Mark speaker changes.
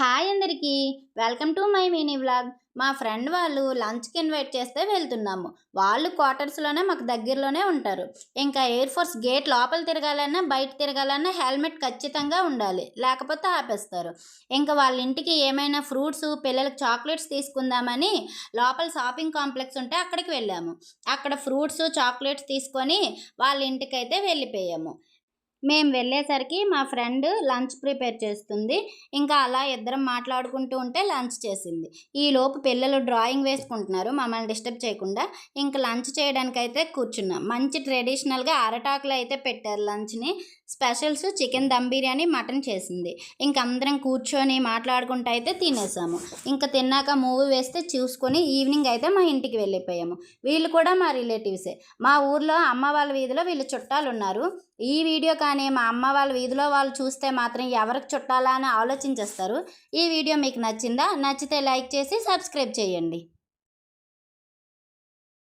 Speaker 1: Hi అందరికీ, welcome to my mini vlog. మా friend వాళ్ళు లంచ్కి ఇన్వైట్ చేస్తే వెళ్తున్నాము. వాళ్ళు క్వార్టర్స్లోనే మాకు దగ్గరలోనే ఉంటారు. ఇంకా ఎయిర్ ఫోర్స్ గేట్ లోపల తిరగాలన్నా బయట తిరగాలన్నా హెల్మెట్ ఖచ్చితంగా ఉండాలి, లేకపోతే ఆపేస్తారు. ఇంకా వాళ్ళ ఇంటికి ఏమైనా ఫ్రూట్స్, పిల్లలకు చాక్లెట్స్ తీసుకుందామని లోపల షాపింగ్ కాంప్లెక్స్ ఉంటే అక్కడికి వెళ్ళాము. అక్కడ ఫ్రూట్స్, చాక్లెట్స్ తీసుకొని వాళ్ళ ఇంటికైతే వెళ్ళిపోయాము. మేము వెళ్ళేసరికి మా ఫ్రెండ్ లంచ్ ప్రిపేర్ చేస్తుంది. ఇంకా అలా ఇద్దరం మాట్లాడుకుంటూ ఉంటే లంచ్ చేసింది. ఈలోపు పిల్లలు డ్రాయింగ్ వేసుకుంటున్నారు మమ్మల్ని డిస్టర్బ్ చేయకుండా. ఇంకా లంచ్ చేయడానికైతే కూర్చున్నాం. మంచి ట్రెడిషనల్గా అరటాకులు అయితే పెట్టారు లంచ్ని. Specials chicken dum biryani, mutton చేసింది. ఇంక అందరం కూర్చొని మాట్లాడుకుంటూ అయితే తినేసాము. ఇంకా తిన్నాక మూవీ వేస్తే చూసుకొని ఈవినింగ్ అయితే మా ఇంటికి వెళ్ళిపోయాము. వీళ్ళు కూడా మా రిలేటివ్సే. మా ఊర్లో అమ్మ వాళ్ళ వీధిలో వీళ్ళు చుట్టాలు ఉన్నారు. ఈ వీడియో కానీ మా అమ్మ వాళ్ళ వీధిలో వాళ్ళు చూస్తే మాత్రం ఎవరికి చుట్టాలా అని ఆలోచించేస్తారు. ఈ వీడియో మీకు నచ్చిందా? నచ్చితే లైక్ చేసి సబ్స్క్రైబ్ చేయండి.